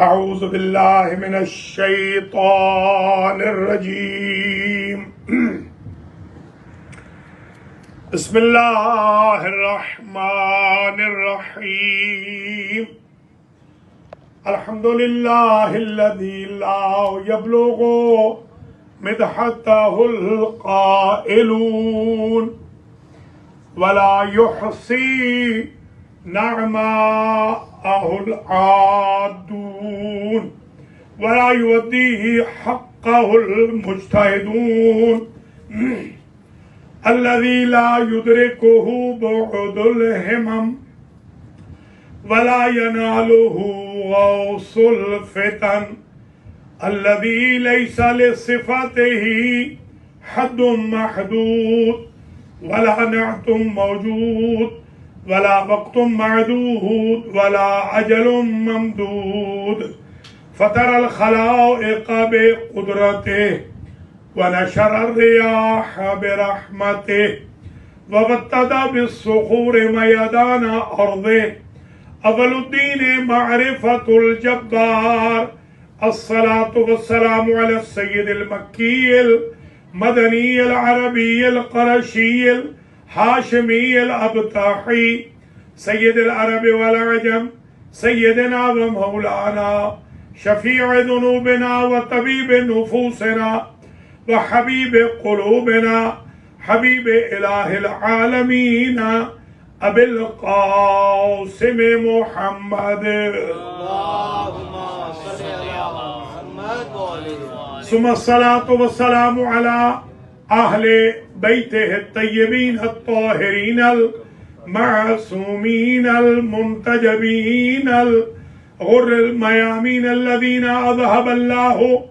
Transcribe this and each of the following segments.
اعوذ باللہ من الشیطان الرجیم بسم اللہ الرحمن الرحیم الحمدللہ الذی لا یبلغ مدحتہ القائلون ولا يحصي نعماءه العادون ولا يوديه حقه المجتهدون الذي لا يدركه بعد الهمم ولا يناله غوص الفتن الذي ليس لصفته حد محدود ولا نعت موجود ولا وقت معدود ولا أجل ممدود فطر الخلائق بقدرته ونشر الرياح برحمته وبتد بالصخور ميدان أرضه أول الدين معرفة الجبار الصلاة والسلام على السيد المكي المدني العربي القرشي الهاشمي الأبطاحي سيد العرب والعجم سيدنا ومولانا شفيع ذنوبنا وطبيب نفوسنا وحبيب قلوبنا حبيب إله العالمين أبي القاسم محمد اللهم صل على محمد وعلى ثم الصلاة والسلام على أهل بيته الطيبين الطاهرين المعصومين المنتجبين الغر الميامين الذين أذهب الله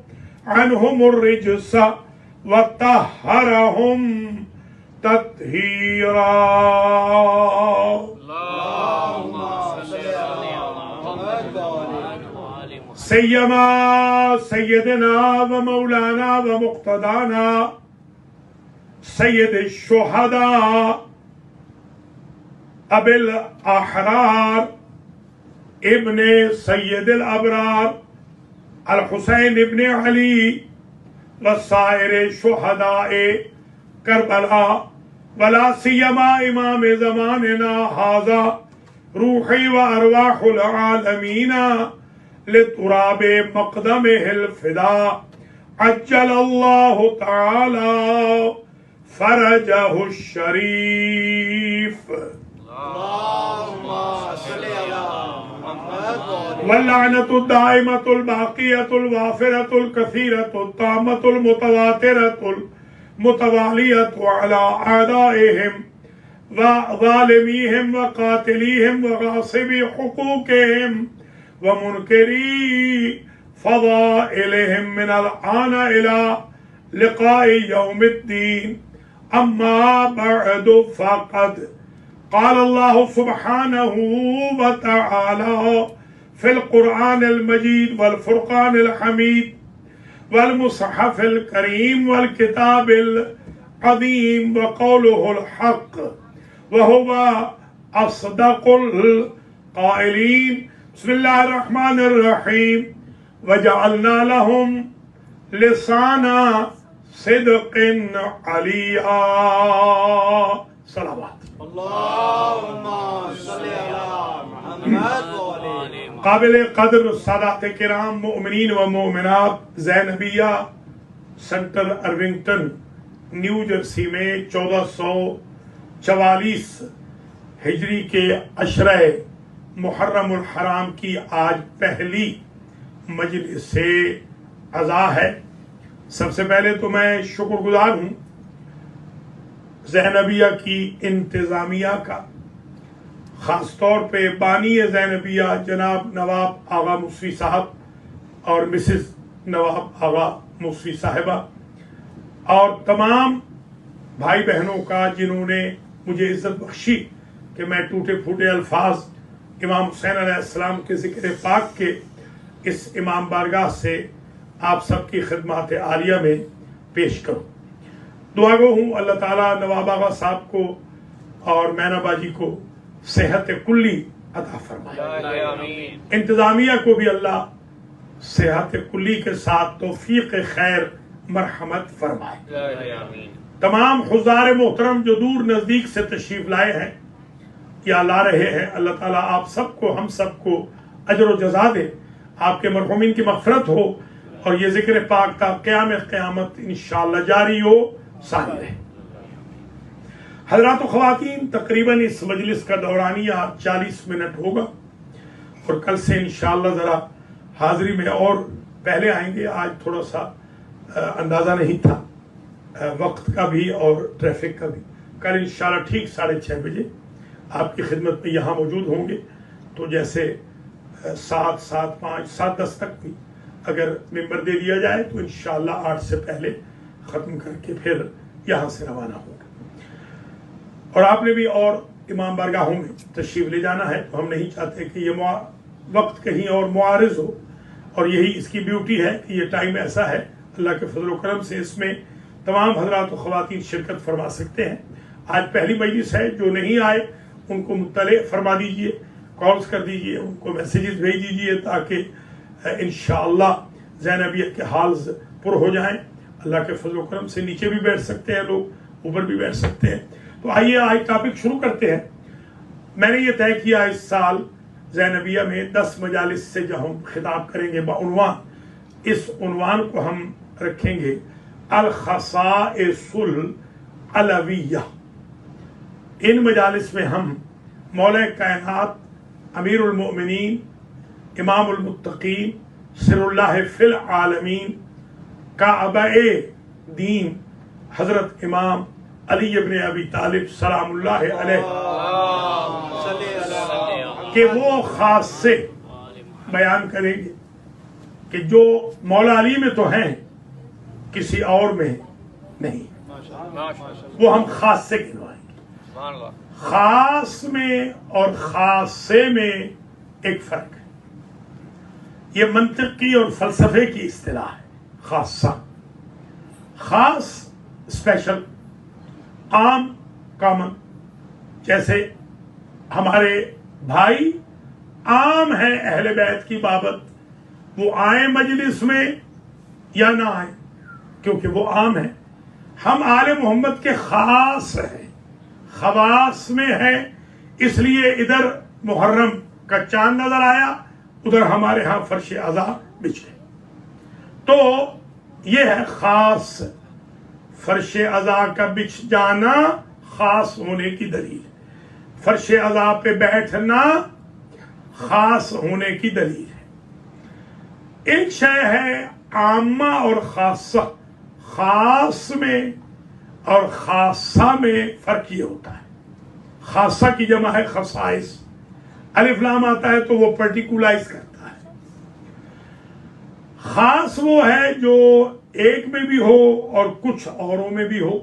عنهم الرجس وطهرهم تطهيرا اللهم صل على محمد وعلى سيما سيدنا ومولانا ومقتدانا سيد الشهداء أبي الأحرار ابن سيد الأبرار الحسين بن علي وسائر شهداء كربلاء ولا سيما إمام زماننا هذا روحي وأرواح العالمين لتراب مقدمه الفداء عجل الله تعالى فرجه الشريف اللهم صل على محمد وعلى واللعنة الدائمة الباقية الوافرة الكثيرة التامة المتواترة المتوالية على أعدائهم وظالميهم وقاتليهم وغاصبي حقوقهم ومنكري فضائلهم من الآن إلى لقاء يوم الدين أما بعد فقد قال الله سبحانه وتعالى في القرآن المجيد والفرقان الحميد والمصحف الكريم والكتاب العظيم وقوله الحق وهو أصدق القائلين بسم الله الرحمن الرحيم وجعلنا لهم لسانا صدق عليا صلوات اللهم صل على محمد وعلى قابل قدر سادات کرام مؤمنین و مؤمنات زینبیہ سنٹر ارونگٹن نیو جرسی میں 1444 ہجری کے عشرہ محرم الحرام کی آج پہلی مجلس عزا ہے۔ سب سے پہلے تو میں شکر گزار ہوں زینبیہ کی انتظامیہ کا، خاص طور پہ بانی زینبیہ جناب نواب آغا مصری صاحب اور مسز نواب آغا مصری صاحبہ اور تمام بھائی بہنوں کا جنہوں نے مجھے عزت بخشی کہ میں ٹوٹے پھوٹے الفاظ امام حسین علیہ السلام کے ذکر پاک کے اس امام بارگاہ سے آپ سب کی خدمات عالیہ میں پیش کروں۔ دعا گو ہوں اللہ تعالیٰ نواب آغا صاحب کو اور مینا باجی کو صحت کلی عطا فرمائے، انتظامیہ کو بھی اللہ صحت کلی کے ساتھ توفیق خیر مرحمت فرمائے۔ تمام حضار محترم جو دور نزدیک سے تشریف لائے ہیں یا لا رہے ہیں، اللہ تعالیٰ آپ سب کو، ہم سب کو اجر و جزا دے، آپ کے مرحومین کی مغفرت ہو، اور یہ ذکر پاک تا قیام قیامت انشاءاللہ جاری ہو ساری رہے۔ حضرات و خواتین، تقریباً اس مجلس کا دورانیہ 40 منٹ ہوگا، اور کل سے انشاءاللہ ذرا حاضری میں اور پہلے آئیں گے۔ آج تھوڑا سا اندازہ نہیں تھا وقت کا بھی اور ٹریفک کا بھی۔ کل انشاءاللہ ٹھیک 6:30 بجے آپ کی خدمت میں یہاں موجود ہوں گے، تو جیسے 7, 7:05, 7:10 تک بھی اگر ممبر دے دیا جائے تو انشاءاللہ 8 سے پہلے ختم کر کے پھر یہاں سے روانہ ہوں گے۔ اور آپ نے بھی اور امام بارگاہوں میں تشریف لے جانا ہے، تو ہم نہیں چاہتے کہ یہ وقت کہیں اور معارض ہو، اور یہی اس کی بیوٹی ہے کہ یہ ٹائم ایسا ہے، اللہ کے فضل و کرم سے اس میں تمام حضرات و خواتین شرکت فرما سکتے ہیں۔ آج پہلی مجلس ہے، جو نہیں آئے ان کو مطلع فرما دیجئے، کالز کر دیجئے، ان کو میسیجز بھیج دیجئے، تاکہ انشاءاللہ زینبیہ کے حالز پر ہو جائیں۔ اللہ کے فضل و کرم سے نیچے بھی بیٹھ سکتے ہیں لوگ، اوپر بھی بیٹھ سکتے ہیں۔ تو آئیے آج ٹاپک شروع کرتے ہیں۔ میں نے یہ طے کیا اس سال زینبیہ میں 10 مجالس سے جو ہم خطاب کریں گے بعنوان، اس عنوان کو ہم رکھیں گے الخصائص العلویہ۔ ان مجالس میں ہم مولا کائنات، امیر المؤمنین، امام المتقین، سر اللہ فی العالمین، کعبہ دین حضرت امام علی ابن ابی طالب سلام اللہ علیہ کہ وہ خاصے بیان کریں گے کہ جو مولا علی میں تو ہیں، کسی اور میں نہیں، وہ ہم خاص سے گنوائیں گے۔ خاص میں اور خاصے میں ایک فرق ہے، یہ منطق کی اور فلسفے کی اصطلاح ہے۔ خاصہ، خاص اسپیشل، عام کامن، جیسے ہمارے بھائی عام ہیں اہل بیت کی بابت، وہ آئیں مجلس میں یا نہ آئیں کیونکہ وہ عام ہیں۔ ہم آل محمد کے خاص ہیں، خواص میں ہیں، اس لیے ادھر محرم کا چاند نظر آیا، ادھر ہمارے ہاں فرش عزا بچھے، تو یہ ہے خاص۔ فرش عزا کا بچھ جانا خاص ہونے کی دلیل ہے، فرش عزا پہ بیٹھنا خاص ہونے کی دلیل ہے۔ ایک شے ہے عامہ اور خاصہ، خاص میں اور خاصہ میں فرق یہ ہوتا ہے، خاصہ کی جمع ہے خصائص، الف لام آتا ہے تو وہ پرٹیکولائز کرتا ہے۔ خاص وہ ہے جو ایک میں بھی ہو اور کچھ اوروں میں بھی ہو،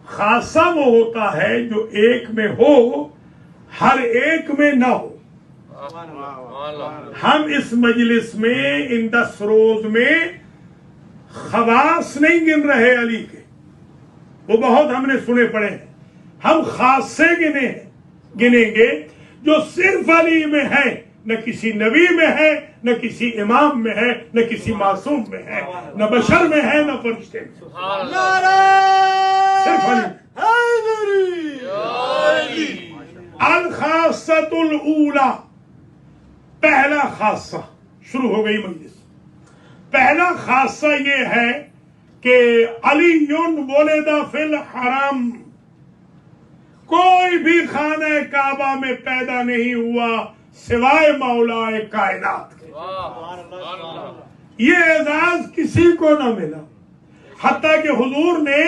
خاصہ وہ ہوتا ہے جو ایک میں ہو ہر ایک میں نہ ہو۔ ہم اس مجلس میں ان 10 روز میں خواص نہیں گن رہے علی کے، وہ بہت ہم نے سنے پڑے ہیں، ہم خاصے گنیں گے جو صرف علی میں ہے، نہ کسی نبی میں ہے، نہ کسی امام میں ہے، نہ کسی معصوم میں ہے، نہ بشر میں ہے، نہ فرشتے میں، صرف علی۔ الخاصۃ الاولی، پہلا خاصہ، شروع ہو گئی مجلس۔ پہلا خاصہ یہ ہے کہ علی ولد فی الحرم، کوئی بھی خانہ کعبہ میں پیدا نہیں ہوا سوائے مولا کائنات کے۔ یہ اعزاز کسی کو نہ ملا، حتیٰ کہ حضور نے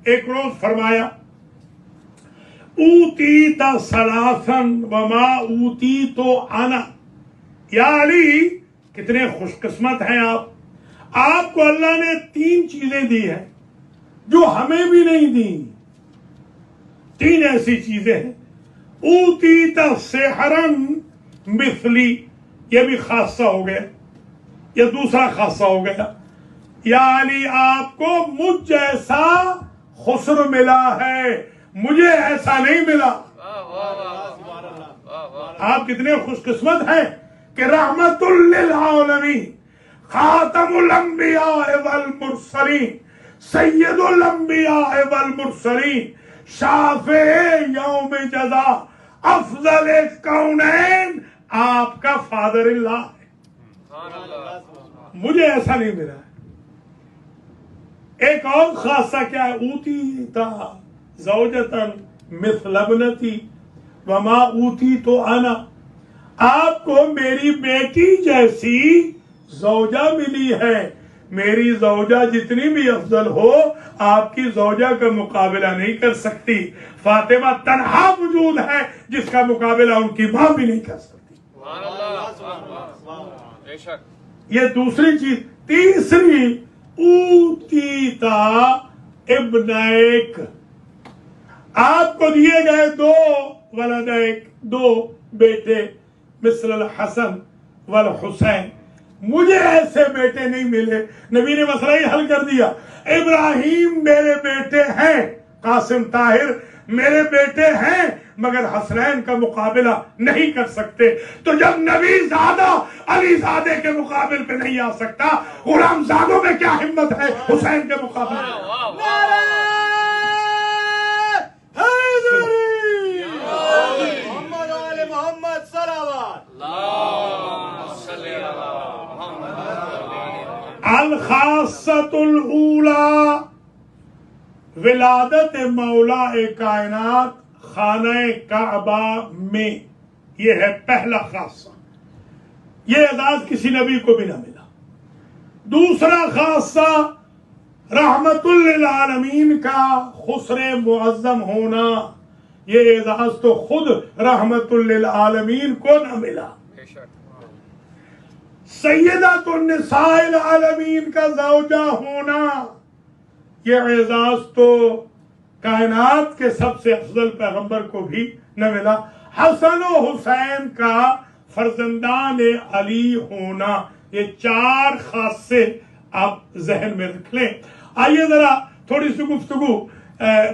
ایک روز فرمایا اوتیت ثلاثا وما اوتیت انا، یا علی کتنے خوش قسمت ہیں آپ کو اللہ نے 3 چیزیں دی ہیں جو ہمیں بھی نہیں دی۔ 3 ایسی چیزیں ہیں، اوتیت سحرا مثلی، یہ بھی خاصہ ہو گیا، یہ دوسرا خاصہ ہو گیا، یا علی آپ کو مجھ جیسا خسر ملا ہے، مجھے ایسا نہیں ملا۔ آپ کتنے خوش قسمت ہیں کہ رحمت للعالمین خاتم الانبیاء والمرسلین سید الانبیاء والمرسلین شافع یوم جزا افضل کونین آپ کا فادر اللہ ہے. مجھے ایسا نہیں ملا. ایک اور خاصہ کیا ہے؟ اوتی تا زوجتن مثل ابنتی وما اوتی تو انا. آپ کو میری بیٹی جیسی زوجہ ملی ہے. میری زوجہ جتنی بھی افضل ہو آپ کی زوجہ کا مقابلہ نہیں کر سکتی. فاطمہ تنہا وجود ہے جس کا مقابلہ ان کی ماں بھی نہیں کر سکتی. یہ دوسری چیز. تیسری اوتیتا ابنائک. آپ کو دیے گئے دو ولدائک، دو بیٹے مثل الحسن والحسین. مجھے ایسے بیٹے نہیں ملے. نبی نے مسئلہ ہی حل کر دیا. ابراہیم میرے بیٹے ہیں، قاسم طاہر میرے بیٹے ہیں، مگر حسنین کا مقابلہ نہیں کر سکتے. تو جب نبی زادہ علی زادے کے مقابل پہ نہیں آ سکتا، غلام زادوں میں کیا ہمت ہے حسین کے مقابلے میں؟ محمد آل محمد صلوات. الخاصۃ الاولی ولادت مولا کائنات خانہ کعبہ میں. یہ ہے پہلا خاصہ. یہ اعزاز کسی نبی کو بھی نہ ملا. دوسرا خاصہ رحمت للعالمین کا خسر معظم ہونا. یہ اعزاز تو خود رحمت للعالمین کو نہ ملا. سیدۃ النساء العالمین کا زوجہ ہونا. یہ اعزاز تو کائنات کے سب سے افضل پیغمبر کو بھی نہ ملا. حسن و حسین کا فرزندان علی ہونا. یہ چار خاصے آپ ذہن میں رکھ لیں. آئیے ذرا تھوڑی سی گفتگو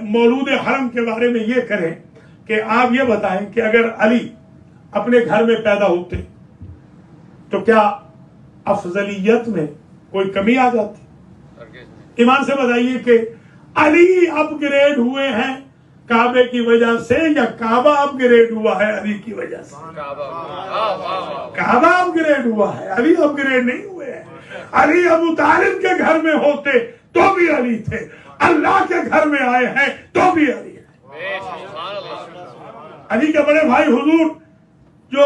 مولود حرم کے بارے میں یہ کریں کہ آپ یہ بتائیں کہ اگر علی اپنے گھر میں پیدا ہوتے تو کیا افضلیت میں کوئی کمی آ جاتی؟ ایمان سے بتائیے کہ علی اپ گریڈ ہوئے ہیں کعبے کی وجہ سے یا کعبہ اپ گریڈ ہوا ہے علی کی وجہ سے؟ کعبہ اپ گریڈ ہوا ہے، علی اپ گریڈ نہیں ہوئے ہیں. علی ابو طالب کے گھر میں ہوتے تو بھی علی تھے، اللہ کے گھر میں آئے ہیں تو بھی علی ہے. علی کے بڑے بھائی حضور جو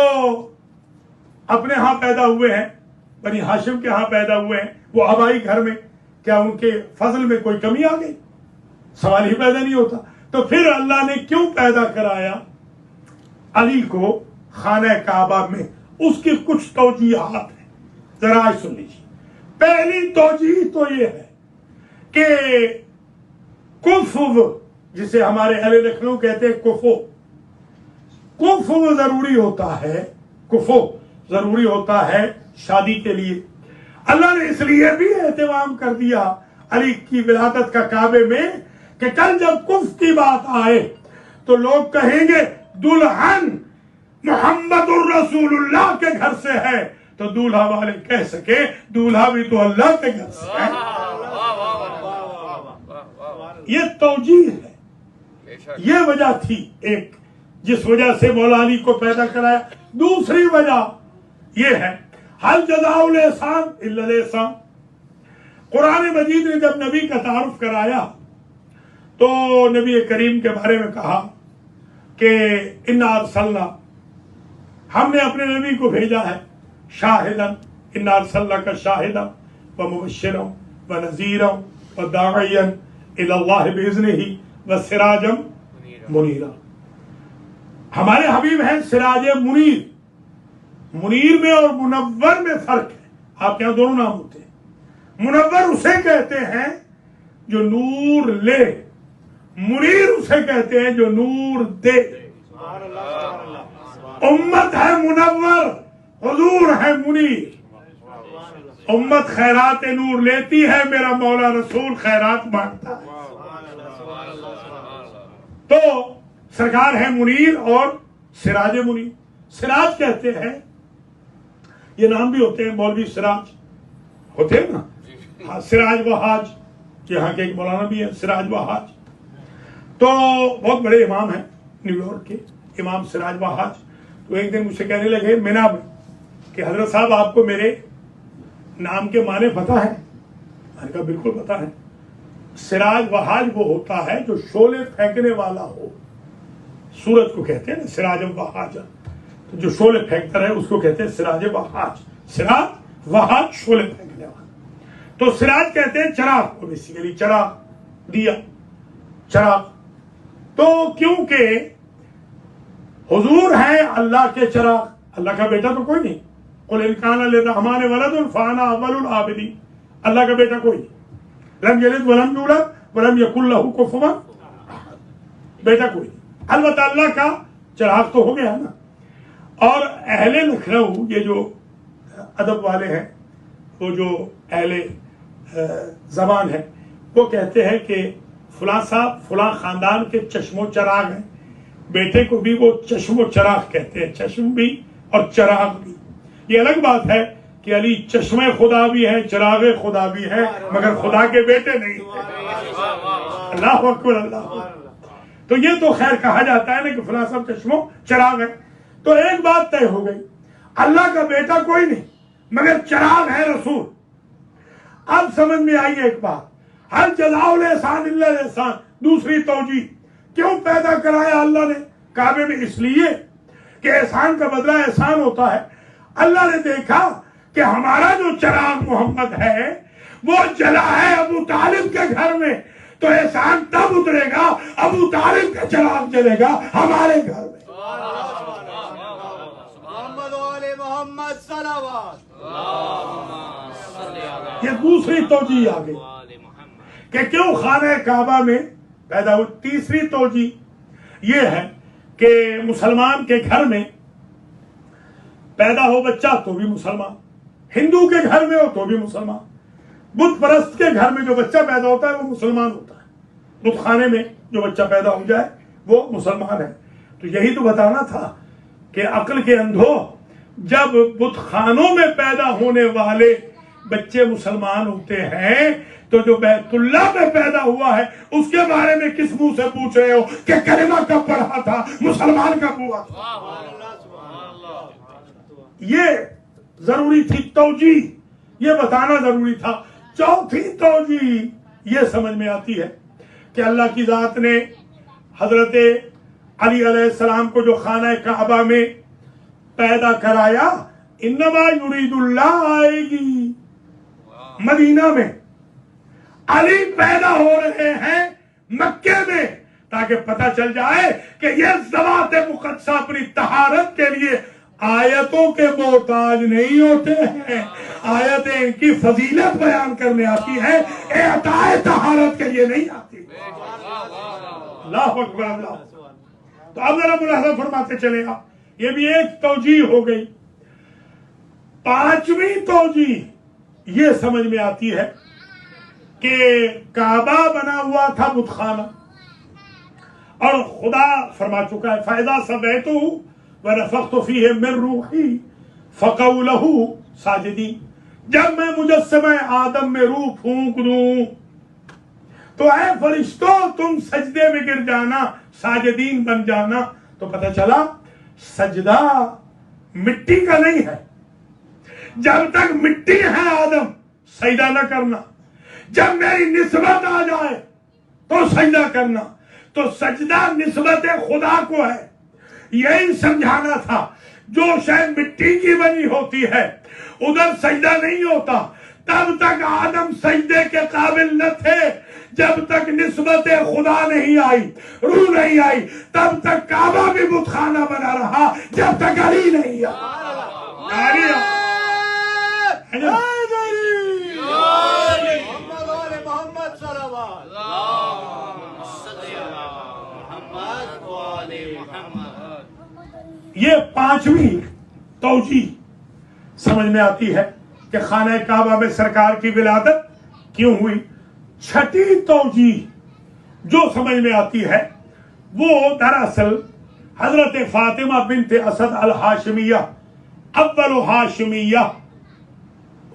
اپنے ہاں پیدا ہوئے ہیں، بنی ہاشم کے ہاں پیدا ہوئے ہیں، وہ آبائی گھر میں، کیا ان کے فضل میں کوئی کمی آ گئی؟ سوال ہی پیدا نہیں ہوتا. تو پھر اللہ نے کیوں پیدا کرایا علی کو خانہ کعبہ میں؟ اس کی کچھ توجیحات ہیں، ذرا آج سن لیجیے. پہلی توجیح تو یہ ہے کہ کفو، جسے ہمارے اہل لکھنؤ کہتے ہیں کفو، کفو ضروری ہوتا ہے. کفو ضروری ہوتا ہے شادی کے لیے. اللہ نے اس لیے بھی اہتمام کر دیا علی کی ولادت کا کعبے میں کہ کل جب کف کی بات آئے تو لوگ کہیں گے دلہن محمد الرسول اللہ کے گھر سے ہے، تو دولہا والے کہہ سکے دولہا بھی تو اللہ کے گھر سے ہے. یہ توجیہ ہے، یہ وجہ تھی ایک جس وجہ سے مولا علی کو پیدا کرایا. دوسری وجہ یہ ہے حل جزاء الاحسان الا الاحسان. قرآن مجید نے جب نبی کا تعارف کرایا تو نبی کریم کے بارے میں کہا کہ انا ارسلنا، ہم نے اپنے نبی کو بھیجا ہے، شاہدن، انا ارسلنا کا شاہدن ومبشرا ونذیرا وداعیا الی اللہ باذنہ وسراجا منیرا. ہمارے حبیب ہیں سراج منیر. منیر میں اور منور میں فرق ہے. آپ کے یہاں دونوں نام ہوتے ہیں. منور اسے کہتے ہیں جو نور لے، منیر اسے کہتے ہیں جو نور دے. امت ہے منور، حضور ہے منیر. امت خیرات نور لیتی ہے، میرا مولا رسول خیرات مانگتا ہے. تو سرکار ہے منیر اور سراج منیر. سراج کہتے ہیں، یہ نام بھی ہوتے ہیں مولوی سراج، ہوتے ہیں نا, ہاں, سراج و حاج یہاں کے ایک مولانا بھی ہیں سراج و حاج, تو بہت بڑے امام ہیں نیو یارک کے, امام سراج و حاج. تو ایک دن مجھ سے کہنے لگے مینا میں کہ حضرت صاحب آپ کو میرے نام کے معنی پتہ ہے؟ میں نے کہا بالکل پتہ ہے. سراج و حاج وہ ہوتا ہے جو شعلے پھینکنے والا ہو, سورج کو کہتے ہیں نا سراج و حاج, تو جو شعلے پھینکتا رہے اس کو کہتے ہیں سراج و حاج. سراج و حاج شعلے پھینکنے والا. تو سراج کہتے ہیں چراغ کو, بیسیکلی چراغ, دیا, چراغ. تو کیونکہ حضور ہیں اللہ کے چراغ, اللہ کا بیٹا تو کوئی نہیں. قل ان کان للرحمن ولد فانا اول العابدین, اللہ کا بیٹا کوئی نہیں. لم یلد ولم یولد ولم یکن لہ کفوا احد, بیٹا کوئی نہیں. البتہ اللہ کا چراغ تو ہو گیا نا. اور اہل لکھنؤ, یہ جو ادب والے ہیں, وہ جو اہل زبان ہے, وہ کہتے ہیں کہ فلاں صاحب فلاں خاندان کے چشم و چراغ ہیں. بیٹے کو بھی وہ چشم و چراغ کہتے ہیں, چشم بھی اور چراغ بھی. یہ الگ بات ہے کہ علی چشم خدا بھی ہے, چراغ خدا بھی ہے, مگر خدا کے بیٹے نہیں ہیں. اللہ اکبر, اللہ. تو یہ تو خیر کہا جاتا ہے نا کہ فلاں صاحب چشم و چراغ ہے. تو ایک بات طے ہو گئی, اللہ کا بیٹا کوئی نہیں مگر چراغ ہے رسول. اب سمجھ میں آئی ایک بات, ہر جزاء الاحسان الا الاحسان. دوسری توجیہ, کیوں پیدا کرایا اللہ نے کعبے میں؟ اس لیے کہ احسان کا بدلہ احسان ہوتا ہے. اللہ نے دیکھا کہ ہمارا جو چراغ محمد ہے وہ جلا ہے ابو طالب کے گھر میں, تو احسان تب اترے گا ابو طالب کا چراغ جلے گا ہمارے گھر میں. محمد وآل محمد صلوات. یہ دوسری توجیہ آ گئی کہ کیوں خانہ کعبہ میں پیدا ہوئی. تیسری توجیہ یہ ہے کہ مسلمان کے گھر میں پیدا ہو بچہ تو بھی مسلمان, ہندو کے گھر میں ہو تو بھی مسلمان, بت پرست کے گھر میں جو بچہ پیدا ہوتا ہے وہ مسلمان ہوتا ہے, بت خانے میں جو بچہ پیدا ہو جائے وہ مسلمان ہے. تو یہی تو بتانا تھا کہ عقل کے اندھو, جب بت خانوں میں پیدا ہونے والے بچے مسلمان ہوتے ہیں تو جو بیت اللہ میں پیدا ہوا ہے اس کے بارے میں کس منہ سے پوچھ رہے ہو کہ کلمہ کب پڑھا تھا, مسلمان کب ہوا تھا؟ یہ ضروری تھی توجیہ, یہ بتانا ضروری تھا. چوتھی توجیہ یہ سمجھ میں آتی ہے کہ اللہ کی ذات نے حضرت علی علیہ السلام کو جو خانہ کعبہ میں پیدا کرایا, انما یرید اللہ آئے گی مدینہ میں, علی پیدا ہو رہے ہیں مکے میں, تاکہ پتہ چل جائے کہ یہ ذوات مقدسہ اپنی طہارت کے لیے آیتوں کے محتاج نہیں ہوتے ہیں. آیتیں ان کی فضیلت بیان کرنے آتی ہیں, اعطائے طہارت کے لیے نہیں آتی. اللہ اکبر, اللہ. تو اب ذرا ملاحظہ فرماتے چلے گا, یہ بھی ایک توجیہ ہو گئی. پانچویں توجیہ یہ سمجھ میں آتی ہے کہ کعبہ بنا ہوا تھا بت خانہ, اور خدا فرما چکا ہے فَإِذَا سَمِعْتُهُ وَنَفَخْتُ فِيهِ مِن رُوحِي فَقَعُوا لَهُ ساجدین. جب میں مجسمہ آدم میں روح پھونک دوں تو اے فرشتوں تم سجدے میں گر جانا, ساجدین بن جانا. تو پتہ چلا سجدہ مٹی کا نہیں ہے. جب تک مٹی ہے آدم سجدہ نہ کرنا, جب میری نسبت آ جائے تو سجدہ کرنا. تو سجدہ نسبت خدا کو ہے. یہی سمجھانا تھا, جو شے مٹی کی بنی ہوتی ہے ادھر سجدہ نہیں ہوتا. تب تک آدم سجدے کے قابل نہ تھے جب تک نسبت خدا نہیں آئی, روح نہیں آئی. تب تک کعبہ بھی بت خانہ بنا رہا جب تک علی نہیں آئی. محمد وآل محمد صلوات. یہ پانچویں توجیہ سمجھ میں آتی ہے کہ خانہ کعبہ میں سرکار کی ولادت کیوں ہوئی. چھٹی توجیہ جو سمجھ میں آتی ہے وہ دراصل حضرت فاطمہ بنت اسد الہاشمیہ اول ہاشمیہ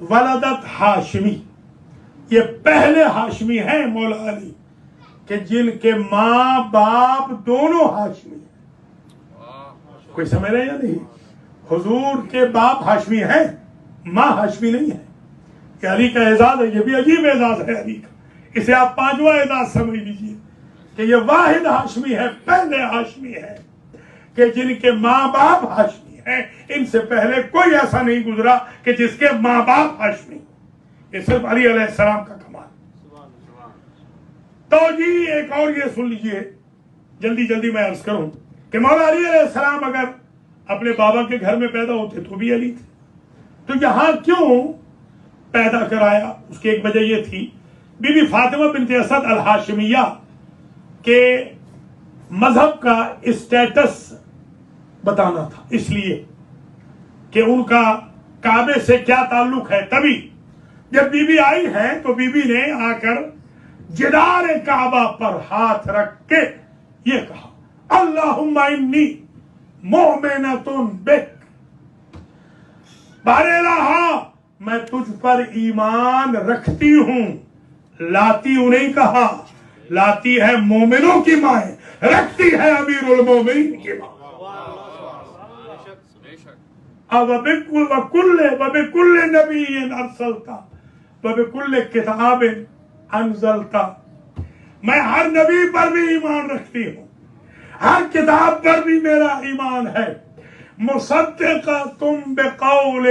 ولدت ہاشمی، یہ پہلے ہاشمی ہیں مولا علی کہ جن کے ماں باپ دونوں ہاشمی ہیں۔ کوئی سمجھ رہے یا نہیں؟ حضور کے باپ ہاشمی ہیں، ماں ہاشمی نہیں ہے۔ یہ علی کا اعزاز ہے، یہ بھی عجیب اعزاز ہے علی کا، اسے آپ پانچواں اعزاز سمجھ لیجیے کہ یہ واحد ہاشمی ہے، پہلے ہاشمی ہے کہ جن کے ماں باپ ہاشمی ہیں۔ ان سے پہلے کوئی ایسا نہیں گزرا کہ جس کے ماں باپ ہاشمی، یہ صرف علی علیہ السلام کا کمال۔ تو جی ایک اور یہ سن لیجیے، جلدی جلدی میں عرض کروں کہ مولا علی علیہ السلام اگر اپنے بابا کے گھر میں پیدا ہوتے تو بھی علی تھے، تو یہاں کیوں پیدا کرایا؟ اس کی ایک وجہ یہ تھی، بی بی فاطمہ بنت اسد الہاشمیہ کے مذہب کا اسٹیٹس بتانا تھا، اس لیے کہ ان کا کعبے سے کیا تعلق ہے۔ تبھی جب بی بی آئی ہے تو بی بی نے آ کر جدار کعبہ پر ہاتھ رکھ کے یہ کہا، اللہم انی مؤمنۃ بک، بار الہ میں تجھ پر ایمان رکھتی ہوں۔ لاتی نہیں کہا، لاتی ہے مومنوں کی ماں، رکھتی ہے امیر المومنین کی ماں۔ وَبِكُلِّ نَبِيٍّ أَرْسَلْتَ وَبِكُلِّ كِتَابٍ أَنزَلْتَ، میں ہر نبی پر بھی ایمان رکھتی ہوں، ہر کتاب پر بھی میرا ایمان ہے۔ مُصَدِّقَةٌ بِقَوْلِ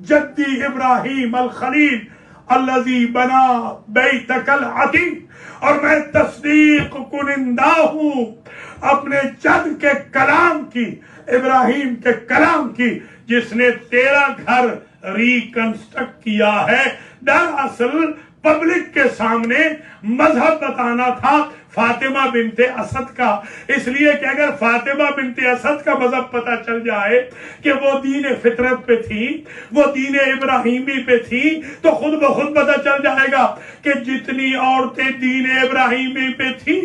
جدی ابراہیم الخلیل الذی بنا بیتک العتیق، اور میں تصدیق کنندہ ہوں اپنے جد کے کلام کی، ابراہیم کے کلام کی، جس نے تیرا گھر ریکنسٹرکٹ کیا ہے۔ دراصل پبلک کے سامنے مذہب بتانا تھا فاطمہ بنت اسد کا، اس لیے کہ اگر فاطمہ بنت اسد کا مذہب پتہ چل جائے کہ وہ دین فطرت پہ تھی، وہ دین ابراہیمی پہ تھی، تو خود بخود پتہ چل جائے گا کہ جتنی عورتیں دین ابراہیمی پہ تھیں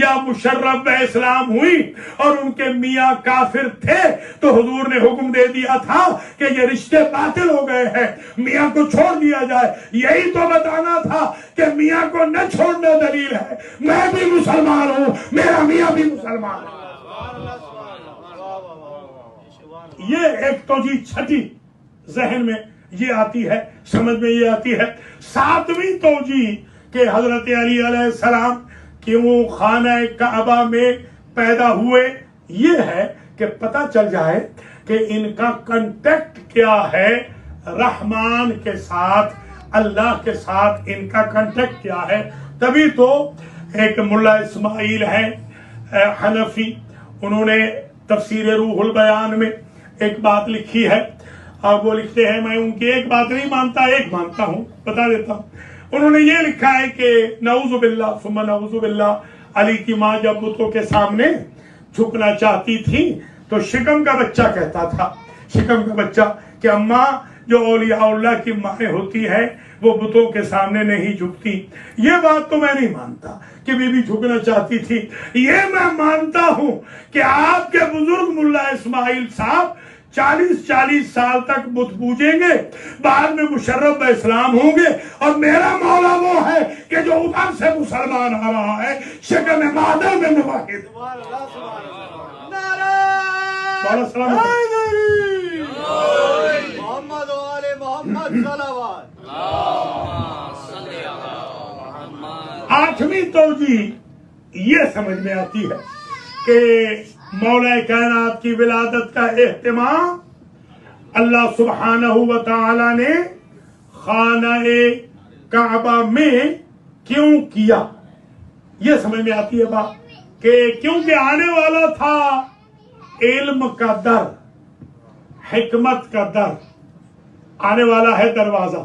یا مشرف اسلام ہوئی اور ان کے میاں کافر تھے، تو حضور نے حکم دے دیا تھا کہ یہ رشتے باطل ہو گئے ہیں، میاں کو چھوڑ دیا جائے۔ یہی تو بتانا تھا کہ میاں کو نہ چھوڑنا دلیل ہے، میں بھی مسلمان ہوں، میرا میاں بھی مسلمان ہے۔ یہ ایک تو جی چھٹی ذہن میں یہ آتی ہے، سمجھ میں یہ آتی ہے۔ ساتویں توجیہ کہ حضرت علی علیہ السلام کیوں خانہ کعبہ میں پیدا ہوئے، یہ ہے کہ پتہ چل جائے کہ ان کا کنٹیکٹ کیا ہے رحمان کے ساتھ، اللہ کے ساتھ ان کا کنٹیکٹ کیا ہے۔ تبھی تو ایک ملا اسماعیل ہے حنفی، انہوں نے تفسیر روح البیان میں ایک بات لکھی ہے، اور وہ لکھتے ہیں، میں ان کی ایک بات نہیں مانتا، ایک مانتا ہوں، بتا دیتا ہوں۔ انہوں نے یہ لکھا ہے کہ نعوذ باللہ ثم نعوذ باللہ، علی کی ماں جب بتوں کے سامنے جھکنا چاہتی تھی تو شکم کا بچہ کہتا تھا، شکم کا بچہ، کہ اماں جو اولیاء اللہ کی مائیں ہوتی ہے وہ بتوں کے سامنے نہیں جھکتی۔ یہ بات تو میں نہیں مانتا کہ بی بی جھکنا چاہتی تھی، یہ میں مانتا ہوں کہ آپ کے بزرگ ملا اسماعیل صاحب 40 سال تک بت پوجیں گے، بعد میں مشرف اسلام ہوں گے، اور میرا مولا وہ ہے کہ جو ادھر سے مسلمان آ رہا ہے، شکم مادر میں مواحد۔ محمد و آل محمد صلوات۔ آٹھویں توجیہ یہ سمجھ میں آتی ہے کہ مولا کائنات کی ولادت کا اہتمام اللہ سبحانہ و تعالی نے خانہ کعبہ میں کیوں کیا، یہ سمجھ میں آتی ہے بات کہ کیونکہ آنے والا تھا علم کا در، حکمت کا در، آنے والا ہے دروازہ،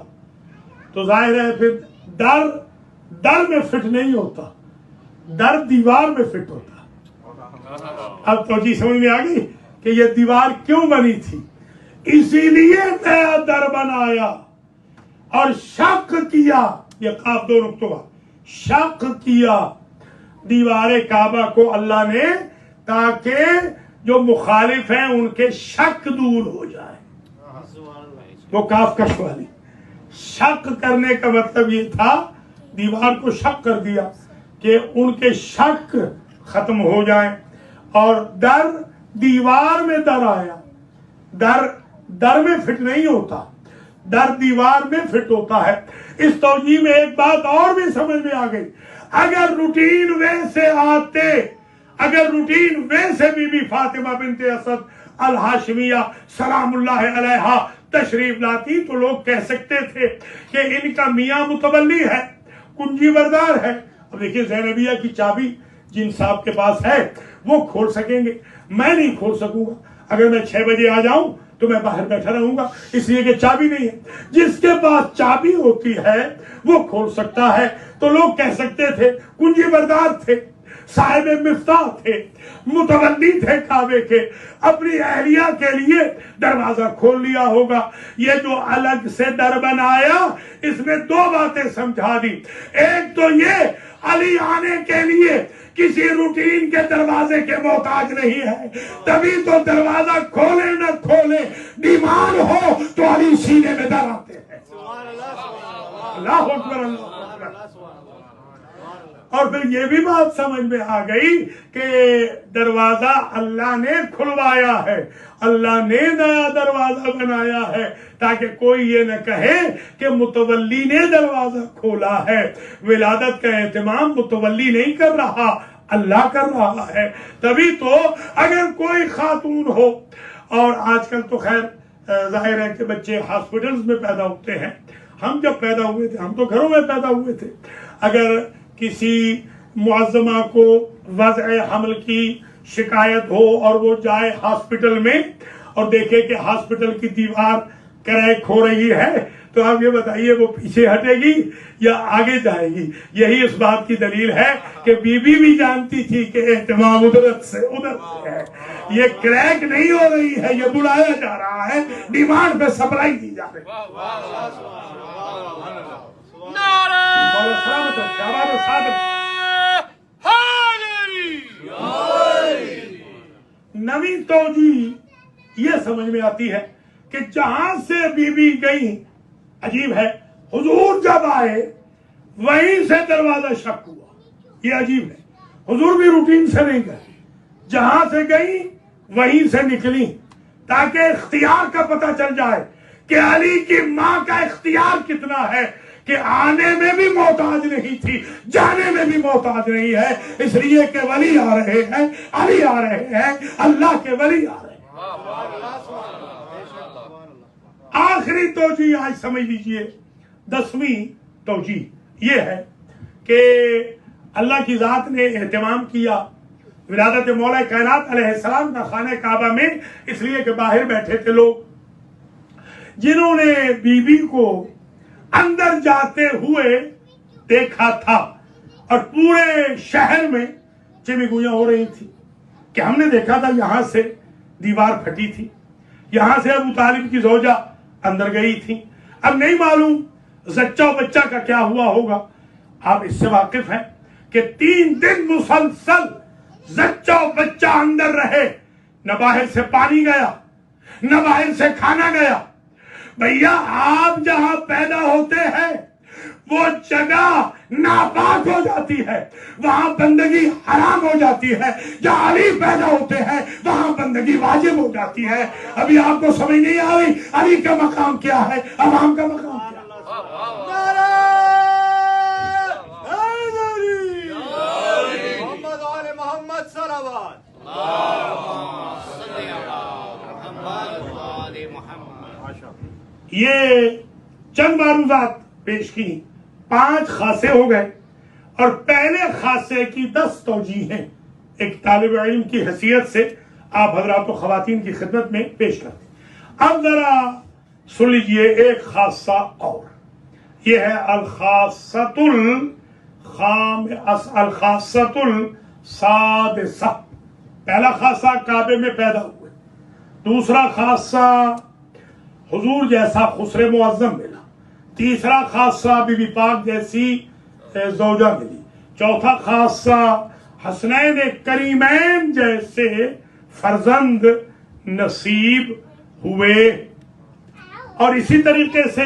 تو ظاہر ہے پھر در میں فٹ نہیں ہوتا، در دیوار میں فٹ ہوتا۔ اب توجہ سمجھ میں آ گئی کہ یہ دیوار کیوں بنی تھی، اسی لیے نیا در بنایا اور شق کیا، یہ قاف دو نقطہ، شق کیا دیوار کعبہ کو اللہ نے، تاکہ جو مخالف ہیں ان کے شک دور ہو جائے، وہ کاف کش والی، شک کرنے کا مطلب یہ تھا دیوار کو شک کر دیا کہ ان کے شک ختم ہو جائیں، اور در دیوار میں در آیا. در میں فٹ نہیں ہوتا، در دیوار میں فٹ ہوتا ہے. اس توجیہ میں ایک بات اور بھی سمجھ میں آ گئی. اگر روٹین ویسے آتے، اگر روٹین ویسے بی بی فاطمہ بنت اسد الہاشمیہ سلام اللہ علیہا تشریف لاتی تو لوگ کہہ سکتے تھے کہ ان کا میاں متولی ہے، کنجی بردار ہے. اب دیکھیے زینبیہ کی چابی جن صاحب کے پاس ہے وہ کھول سکیں گے، میں نہیں کھول سکوں گا. اگر میں 6 بجے آ جاؤں تو میں باہر بیٹھا رہوں گا، اس لیے کہ چابی نہیں ہے. جس کے پاس چابی ہوتی ہے وہ کھول سکتا ہے. تو لوگ کہہ سکتے تھے کنجی بردار تھے، صاحب مفتاح تھے، متولی تھے کعبے کے، اپنی اہلیہ کے لیے دروازہ کھول لیا ہوگا. یہ جو الگ سے در بنایا اس میں 2 باتیں سمجھا دی. ایک تو یہ علی آنے کے لیے کسی روٹین کے دروازے کے محتاج نہیں ہے، تبھی تو دروازہ کھولے نہ کھولے ڈیمانڈ ہو تو علی سینے میں در آتے ہیں. اللہ اکبر، اللہ اکبر. اور پھر یہ بھی بات سمجھ میں آ گئی کہ دروازہ اللہ نے کھلوایا ہے، اللہ نے نیا دروازہ بنایا ہے، تاکہ کوئی یہ نہ کہے کہ متولی نے دروازہ کھولا ہے. ولادت کا اہتمام متولی نہیں کر رہا، اللہ کر رہا ہے. تبھی تو اگر کوئی خاتون ہو، اور آج کل تو خیر ظاہر ہے کہ بچے ہاسپٹلز میں پیدا ہوتے ہیں. ہم جب پیدا ہوئے تھے ہم تو گھروں میں پیدا ہوئے تھے. اگر کسی معظمہ کو وضع حمل کی شکایت ہو اور وہ جائے ہاسپٹل میں اور دیکھے کہ ہاسپٹل کی دیوار کریک ہو رہی ہے تو آپ یہ بتائیے وہ پیچھے ہٹے گی یا آگے جائے گی؟ یہی اس بات کی دلیل ہے کہ بی بی بھی جانتی تھی کہ اہتمام ادھر سے ہے. یہ کریک نہیں ہو رہی ہے، یہ بلایا جا رہا ہے، ڈیمانڈ پہ سپلائی دی جا رہی ہے. نویں توجیہ یہ سمجھ میں آتی ہے کہ جہاں سے بی بی گئی، عجیب ہے، حضور جب آئے وہیں سے دروازہ شک ہوا. یہ عجیب ہے، حضور بھی روٹین سے نہیں گئے، جہاں سے گئی وہیں سے نکلی، تاکہ اختیار کا پتہ چل جائے کہ علی کی ماں کا اختیار کتنا ہے، کہ آنے میں بھی محتاج نہیں تھی، جانے میں بھی محتاج نہیں ہے. اس لیے کہ ولی آ رہے ہیں، علی آ رہے ہیں، اللہ کے ولی آ رہے ہیں. آخری توجیہ آج سمجھ لیجئے، 10ویں توجیہ یہ ہے کہ اللہ کی ذات نے اہتمام کیا ولادت مولا کائنات علیہ السلام کا خانہ کعبہ میں، اس لیے کہ باہر بیٹھے تھے لوگ جنہوں نے بی بی کو اندر جاتے ہوئے دیکھا تھا، اور پورے شہر میں چمی گویاں ہو رہی تھی کہ ہم نے دیکھا تھا یہاں سے دیوار پھٹی تھی، یہاں سے ابو طالب کی زوجہ اندر گئی تھی. اب نہیں معلوم زچہ و بچہ کا کیا ہوا ہوگا. آپ اس سے واقف ہیں کہ 3 دن مسلسل زچہ و بچہ اندر رہے، نہ باہر سے پانی گیا نہ باہر سے کھانا گیا. بھیا آپ جہاں پیدا ہوتے ہیں وہ جگہ ناپاک ہو جاتی ہے، وہاں بندگی حرام ہو جاتی ہے. جہاں علی پیدا ہوتے ہیں وہاں بندگی واجب ہو جاتی ہے. ابھی آپ کو سمجھ نہیں آ رہی علی کا مقام کیا ہے، عوام کا مقام کیا ہے. محمد آل محمد صلوات. یہ چند معروضات پیش کی، 5 خاصے ہو گئے، اور پہلے خاصے کی 10 توجیہ ہیں ایک طالب علم کی حیثیت سے آپ حضرات و خواتین کی خدمت میں پیش کرتے ہیں. اب ذرا سن لیجئے ایک خاصہ اور، یہ ہے الخاصۃ السادسہ. پہلا خاصہ کعبے میں پیدا ہوئے، دوسرا خاصہ حضور جیسا خسر معظم ملا، تیسرا خاصہ بی بی پاک جیسی زوجہ ملی، چوتھا خاصہ حسنین کریمین جیسے فرزند نصیب ہوئے. اور اسی طریقے سے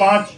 5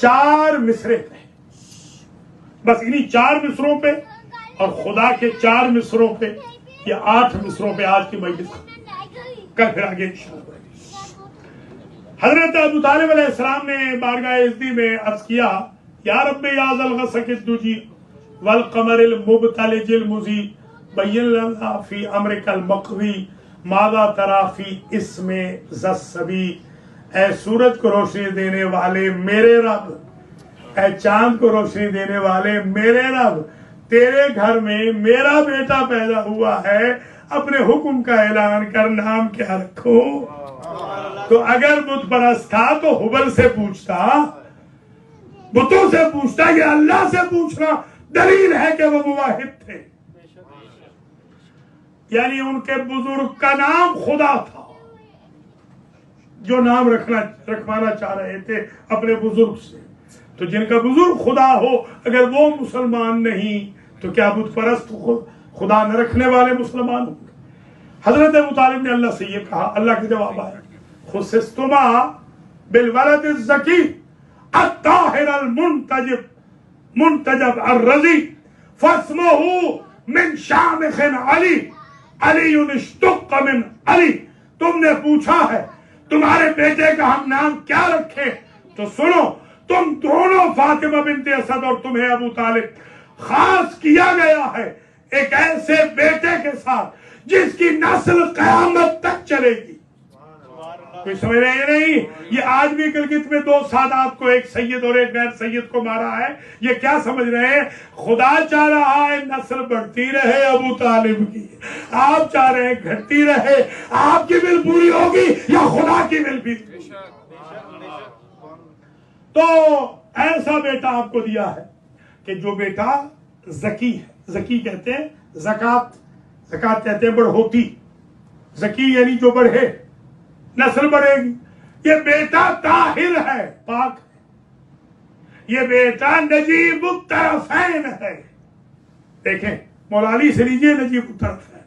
4 مصرے پہ، بس انہی 4 مصروں پہ اور خدا کے 4 مصروں پہ یا 8 مصروں پہ آج کی مجلس، کل پھر آگے انشاءاللہ۔ حضرت ابو طالب علیہ السلام نے بارگاہ ازدی میں عرض کیا، یا رب یا ذا الغسق الدجی والقمر المبتلج المضی بین لنا فی امرک المقوی ماذا تری فی اسم ذی الصبی۔ اے سورج کو روشنی دینے والے میرے رب، اے چاند کو روشنی دینے والے میرے رب، تیرے گھر میں میرا بیٹا پیدا ہوا ہے، اپنے حکم کا اعلان کر، نام کیا رکھو؟ تو اگر بت پرست تھا تو حبل سے پوچھتا، بتوں سے پوچھتا، یہ اللہ سے پوچھنا دلیل ہے کہ وہ موحد تھے، یعنی ان کے بزرگ کا نام خدا تھا، جو نام رکھوانا چاہ رہے تھے اپنے بزرگ سے۔ تو جن کا بزرگ خدا ہو اگر وہ مسلمان نہیں تو کیا بت پرست خدا نہ رکھنے والے مسلمان ہوں گے؟ حضرت ابو طالب نے اللہ سے یہ کہا، اللہ کا جواب آیا، خصصتما بالولد الزکی الطاہر المنتجب الرضی فاسمہ من شامخ علی علی اشتق من علی۔ تم نے پوچھا ہے تمہارے بیٹے کا ہم نام کیا رکھیں، تو سنو، تم دونوں فاطمہ بنت اسد اور تمہیں ابو طالب خاص کیا گیا ہے ایک ایسے بیٹے کے ساتھ جس کی نسل قیامت تک چلے گی۔ کوئی سمجھ رہے نہیں؟ یہ آج بھی گلگت میں 2 سادات کو، ایک سید اور ایک غیر سید کو مارا ہے، یہ کیا سمجھ رہے ہیں؟ خدا چاہ رہا ہے نسل بڑھتی رہے ابو طالب کی، آپ چاہ رہے ہیں گھٹتی رہے، آپ کی ول پوری ہوگی یا خدا کی ول بھی؟ تو ایسا بیٹا آپ کو دیا ہے کہ جو بیٹا زکی ہے، زکی کہتے ہیں زکات کہتے ہیں بڑھوتی، زکی یعنی جو بڑھے، نسل بڑھے گی۔ یہ بیٹا طاہر ہے، پاک ہے، یہ بیٹا نجیب الطرفین ہے۔ دیکھیں مولا علی سے لیجئے نجیب الطرفین،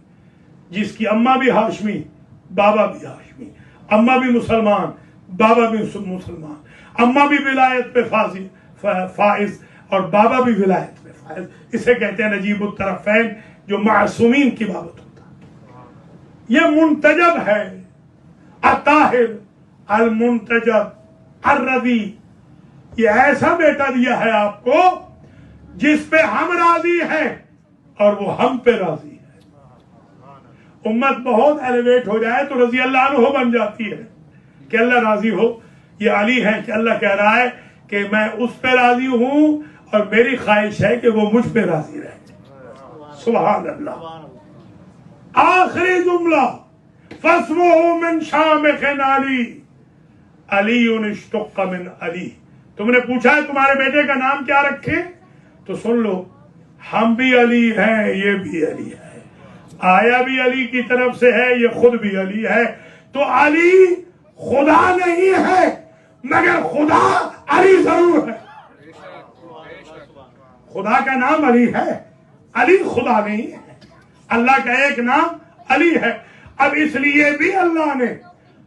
جس کی اماں بھی ہاشمی بابا بھی ہاشمی، اماں بھی مسلمان بابا بھی مسلمان، اماں بھی ولایت پہ فائز اور بابا بھی ولایت پہ فائز، اسے کہتے ہیں نجیب الطرفین، جو معصومین کی بابت ہوتا ہے۔ یہ منتجب ہے، الطاہر المنتجب الرضی، یہ ایسا بیٹا دیا ہے آپ کو جس پہ ہم راضی ہیں اور وہ ہم پہ راضی ہے۔ امت بہت ایلیویٹ ہو جائے تو رضی اللہ عنہ بن جاتی ہے کہ اللہ راضی ہو۔ یہ علی ہے کہ اللہ کہہ رہا ہے کہ میں اس پہ راضی ہوں اور میری خواہش ہے کہ وہ مجھ پہ راضی رہے۔ سبحان اللہ۔ آخری جملہ، فاسمہ من شامخ علی علی اشتق من علی۔ تم نے پوچھا ہے تمہارے بیٹے کا نام کیا رکھے، تو سن لو، ہم بھی علی ہیں، یہ بھی علی ہے، آیا بھی علی کی طرف سے ہے، یہ خود بھی علی ہے۔ تو علی خدا نہیں ہے مگر خدا علی ضرور ہے۔ خدا کا نام علی ہے، علی خدا نہیں ہے، اللہ کا ایک نام علی ہے۔ اب اس لیے بھی اللہ نے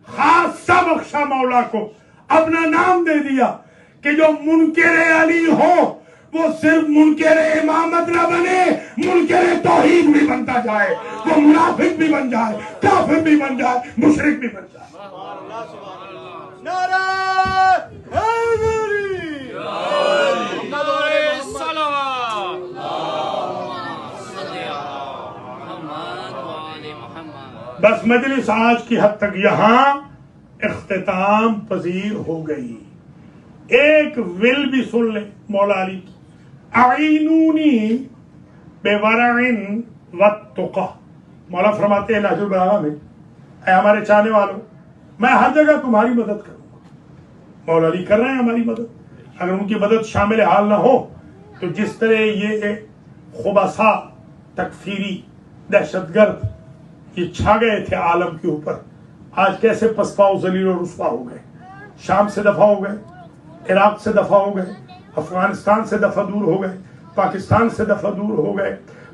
خاصہ بخشا مولا کو اپنا نام دے دیا کہ جو منکر علی ہو وہ صرف منکر امامت نہ بنے، منکر توحید بھی بنتا جائے، وہ منافق بھی بن جائے، کافر بھی بن جائے، مشرک بھی بن جائے۔ نعرہ حیدری، محمد علیہ الصلوات، بس مجلس آج کی حد تک یہاں اختتام پذیر ہو گئی۔ ایک ول بھی سن لیں مولا علی کی، اعینونی بورع والتقی۔ مولا فرماتے ہیں نہج البلاغہ میں، اے ہمارے چاہنے والوں، میں ہر جگہ تمہاری مدد کروں گا۔ مولا علی کر رہے ہیں ہماری مدد، اگر ان کی مدد شامل حال نہ ہو تو جس طرح یہ خبثاء، تکفیری، دہشت گرد یہ چھا گئے تھے عالم کے اوپر، آج کیسے پسپا و ذلیل و رسوا ہو گئے، شام سے دفع ہو گئے، عراق سے دفع ہو گئے، افغانستان سے دفع دور ہو گئے، پاکستان سے دفع دور ہو گئے،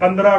15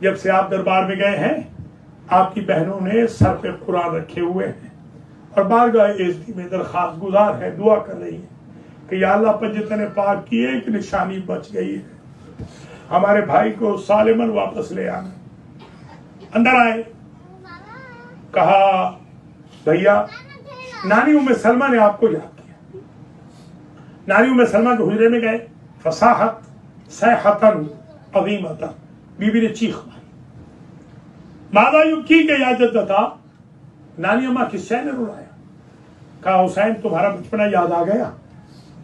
جب سے آپ دربار میں گئے ہیں آپ کی بہنوں نے سر پہ قرآن رکھے ہوئے ہیں اور بارگاہ عزتی میں درخواست گزار ہے، دعا کر رہی ہیں کہ یا اللہ پنجتن پاک کی ایک نشانی بچ گئی ہے، ہمارے بھائی کو سالمن واپس لے آنا۔ اندر آئے، کہا بھیا نانی ام سلمہ نے آپ کو یاد کیا۔ نانی ام سلمہ کے حجرے میں گئے، فصاحت صیحتن عظیمتن، بی بی نے چیخ ماری، ماذا یبکی کہ یا جدتا، نانی اماں کس شے نے رلایا؟ کہا حسین تمہارا بچپنا یاد آ گیا،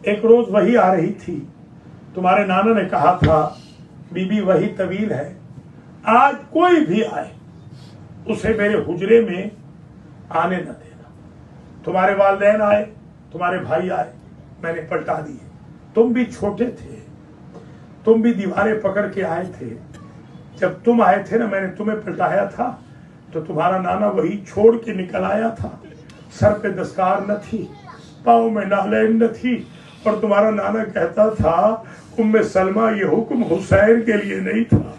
ایک روز وہی آ رہی تھی، تمہارے نانا نے کہا تھا بی بی وہی طویل ہے، آج کوئی بھی آئے اسے میرے حجرے میں آنے نہ دینا۔ تمہارے والدین آئے، تمہارے بھائی آئے، میں نے پلٹا دیے، تم بھی چھوٹے تھے، تم بھی دیواریں پکڑ کے آئے تھے، جب تم آئے تھے نا میں نے تمہیں پلٹایا تھا تو تمہارا نانا وہی چھوڑ کے نکل آیا تھا، سر پہ دستار نہ تھی، پاؤں میں نالین نہ تھی، اور تمہارا نانا کہتا تھا ام سلمہ یہ حکم حسین کے لیے نہیں تھا،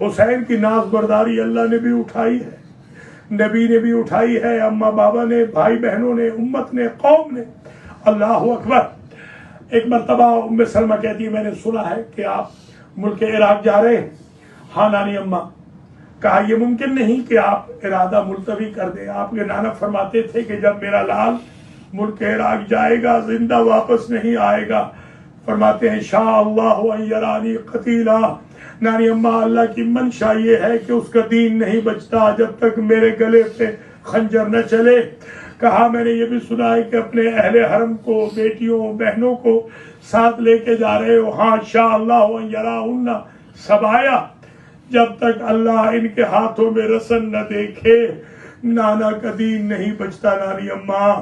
حسین کی ناز برداری اللہ نے بھی اٹھائی ہے، نبی نے بھی اٹھائی ہے، اماں بابا نے، بھائی بہنوں نے، امت نے، قوم نے۔ اللہ اکبر۔ ایک مرتبہ ام سلمہ کہتی ہے میں نے سنا ہے کہ آپ ملک عراق جا رہے ہیں۔ ہاں نانی اماں۔ کہا یہ ممکن نہیں کہ آپ ارادہ ملتوی کر دیں، آپ کے نانا فرماتے تھے کہ جب میرا لال ملک عراق جائے گا زندہ واپس نہیں آئے گا، فرماتے ہیں شاء اللہ ان یرانی قتیلا، نانی اماں اللہ کی منشا یہ ہے کہ اس کا دین نہیں بچتا جب تک میرے گلے پہ خنجر نہ چلے۔ کہا میں نے یہ بھی سنا ہے کہ اپنے اہل حرم کو، بیٹیوں بہنوں کو ساتھ لے کے جا رہے ہو۔ ہاں شاء اللہ ان یراہن سبایا، جب تک اللہ ان کے ہاتھوں میں رسن نہ دیکھے نانا کا دین نہیں بچتا نانی اماں،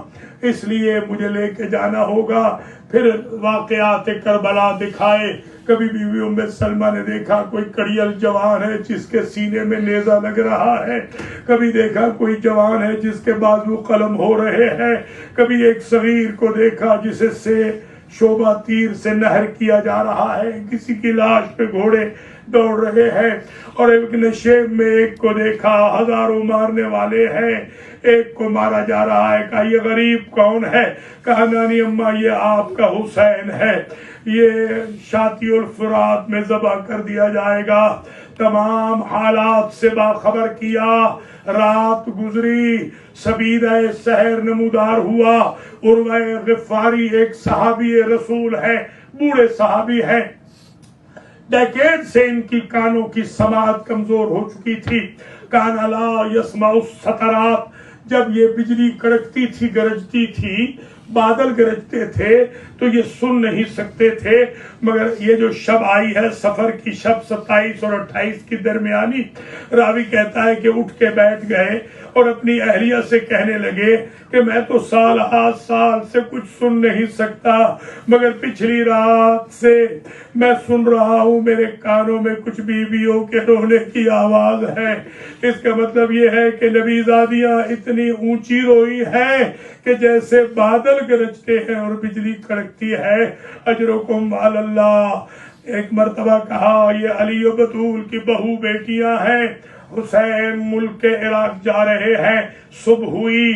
اس لیے مجھے لے کے جانا ہوگا۔ پھر واقعات کربلا دکھائے، کبھی بیوی ام سلمہ نے دیکھا کوئی کڑیل جوان ہے جس کے سینے میں نیزہ لگ رہا ہے، کبھی دیکھا کوئی جوان ہے جس کے بازو قلم ہو رہے ہیں، کبھی ایک صغیر کو دیکھا جسے سے شعبہ تیر سے نہر کیا جا رہا ہے، کسی کی لاش پہ گھوڑے دوڑ رہے ہیں، اور ایک نشیب میں ایک کو دیکھا ہزاروں مارنے والے ہیں، ایک کو مارا جا رہا ہے۔ کہا یہ غریب کون ہے؟ کہا نانی اماں یہ آپ کا حسین ہے، یہ شاطی الفرات میں ذبح کر دیا جائے گا۔ تمام حالات سے باخبر کیا، رات گزری، سبیدہ سحر نمودار ہوا۔ عروہ غفاری ایک صحابی رسول ہے، بوڑھے صحابی ہیں، ڈیکیڈ سے ان کی کانوں کی سماعت کمزور ہو چکی تھی۔ کان لا یسمع السطرات، جب یہ بجلی کڑکتی تھی، گرجتی تھی، بادل گرجتے تھے تو یہ سن نہیں سکتے تھے، مگر یہ جو شب آئی ہے سفر کی شب 27 اور 28 کی درمیانی، راوی کہتا ہے کہ اٹھ کے بیٹھ گئے اور اپنی اہلیہ سے کہنے لگے کہ میں تو سال سے کچھ سن نہیں سکتا، مگر پچھلی رات سے میں سن رہا ہوں، میرے کانوں میں کچھ بیویوں کے رونے کی آواز ہے۔ اس کا مطلب یہ ہے کہ نبی زادیاں اتنی اونچی روئی ہے کہ جیسے بادل گرجتے ہیں اور بجلی کڑکتی ہے۔ اجرکم علی اللہ۔ ایک مرتبہ کہا یہ علی و بطول کی بہو بیٹیاں ہیں، حسین ملک عراق جا رہے ہیں۔ صبح ہوئی،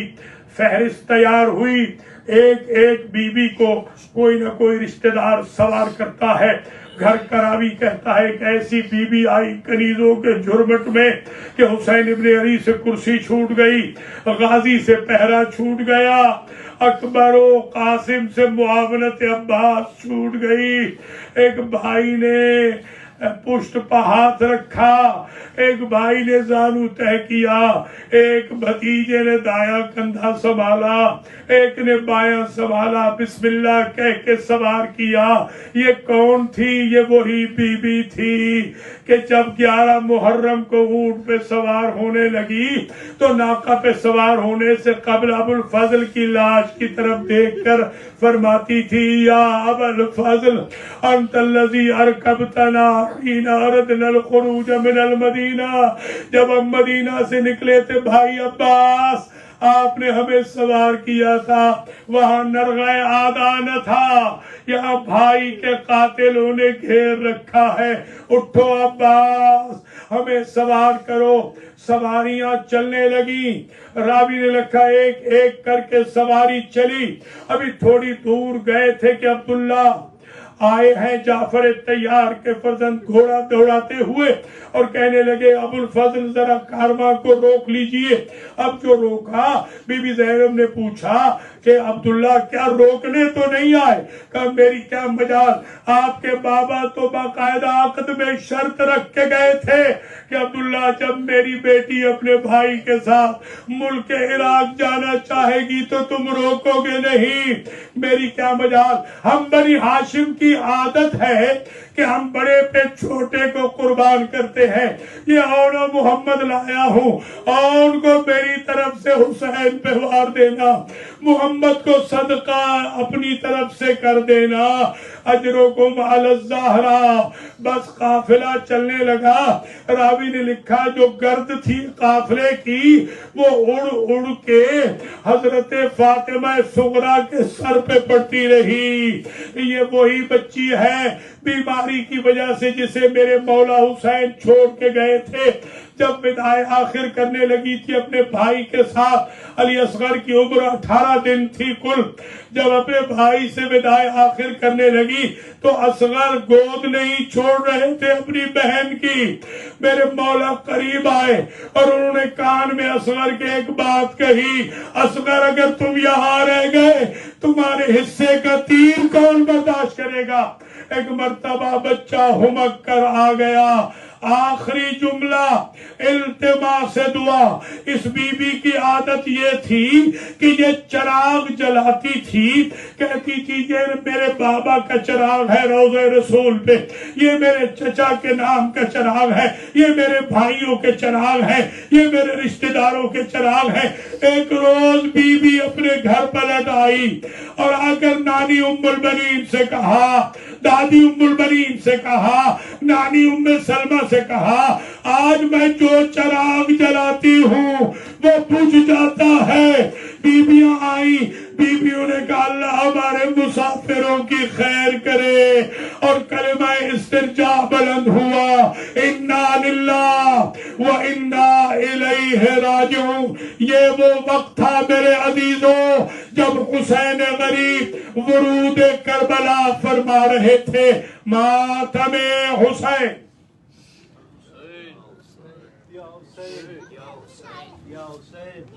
فہرست تیار ہوئی، ایک ایک بیوی کو کوئی نہ کوئی رشتہ دار سوار کرتا ہے۔ گھر کا راوی کہتا ہے کہ ایسی بیوی آئی کنیزوں کے جھرمٹ میں کہ حسین ابن علی سے کرسی چھوٹ گئی، غازی سے پہرا چھوٹ گیا، اکبر و قاسم سے معاونت عباس چھوٹ گئی۔ ایک بھائی نے پشت پہ ہاتھ رکھا، ایک بھائی نے زانو تہ کیا، ایک بھتیجے نے دایاں کندھا سنبھالا، ایک نے بایاں سنبھالا، بسم اللہ کہہ کے سوار کیا۔ یہ کون تھی؟ یہ وہی بی بی تھی کہ جب 11 محرم کو اونٹ پہ سوار ہونے لگی تو ناقہ پہ سوار ہونے سے قبل ابو الفضل کی لاش کی طرف دیکھ کر فرماتی تھی یا ابا الفضل انت الذی ارکبتنا حین اردنا الخروج من المدینہ، جب ہم مدینہ سے نکلے تھے بھائی عباس آپ نے ہمیں سوار کیا تھا وہاں نرغہ آدھا نہ تھا، یہاں بھائی کے قاتلوں نے گھیر رکھا ہے، اٹھو عباس ہمیں سوار کرو۔ سواریاں چلنے لگی، راوی نے لکھا ایک ایک کر کے سواری چلی۔ ابھی تھوڑی دور گئے تھے کہ عبداللہ آئے ہیں جعفر تیار کے فرزند گھوڑا دوڑاتے ہوئے اور کہنے لگے ابو الفضل ذرا کارواں کو روک لیجئے۔ اب جو روکا بی بی زینب نے پوچھا کہ عبداللہ کیا روکنے تو نہیں آئے؟ کہا میری کیا مجال، آپ کے بابا تو باقاعدہ عقد میں شرط رکھ کے گئے تھے کہ عبداللہ جب میری بیٹی اپنے بھائی کے ساتھ ملک عراق جانا چاہے گی تو تم روکو گے نہیں۔ میری کیا مجال، ہم بنی ہاشم کی عادت ہے کہ ہم بڑے پہ چھوٹے کو قربان کرتے ہیں۔ یہ اونا محمد لایا ہوں، اور کو میری طرف سے حسین پہ وار دینا، محمد کو صدقہ اپنی طرف سے کر دینا، اجرکم علی الزہرا۔ بس قافلہ چلنے لگا۔ راوی نے لکھا جو گرد تھی قافلے کی وہ اڑ اڑ کے حضرت فاطمہ صغرا کے سر پہ پڑتی رہی۔ یہ وہی بچی ہے بیماری کی وجہ سے جسے میرے مولا حسین چھوڑ کے گئے تھے۔ جب وداع آخر کرنے لگی تھی اپنے بھائی کے ساتھ، علی اصغر کی عمر 18 دن تھی کل، جب اپنے بھائی سے وداع آخر کرنے لگی تو اصغر گود نہیں چھوڑ رہے تھے اپنی بہن کی۔ میرے مولا قریب آئے اور انہوں نے کان میں اصغر کے ایک بات کہی، اصغر اگر تم یہاں رہ گئے تمہارے حصے کا تیر کون برداشت کرے گا؟ ایک مرتبہ بچہ ہمک کر آ گیا، آخری جملہ التماس دعا۔ اس بی بی کی عادت یہ تھی کہ یہ چراغ جلاتی تھی، کہتی تھی یہ میرے بابا کا چراغ ہے روضہ رسول پہ، یہ میرے چچا کے نام کا چراغ ہے، یہ میرے بھائیوں کے چراغ ہے، یہ میرے رشتہ داروں کے چراغ ہے۔ ایک روز بی بی اپنے گھر پلٹ آئی اور آ کر نانی ام البنین سے کہا، دادی ام البنین سے کہا، نانی ام سلمہ سے کہا، آج میں جو چراغ جلاتی ہوں وہ بجھ جاتا ہے۔ بیویاں آئیں، بیویوں نے کہا اللہ ہمارے مسافروں کی خیر کرے، اور کلمہ استرجاع بلند ہوا، انا للہ و انا الیہ راجعون۔ یہ وہ وقت تھا میرے عزیزوں جب حسین غریب ورود کربلا فرما رہے تھے، ماتم حسین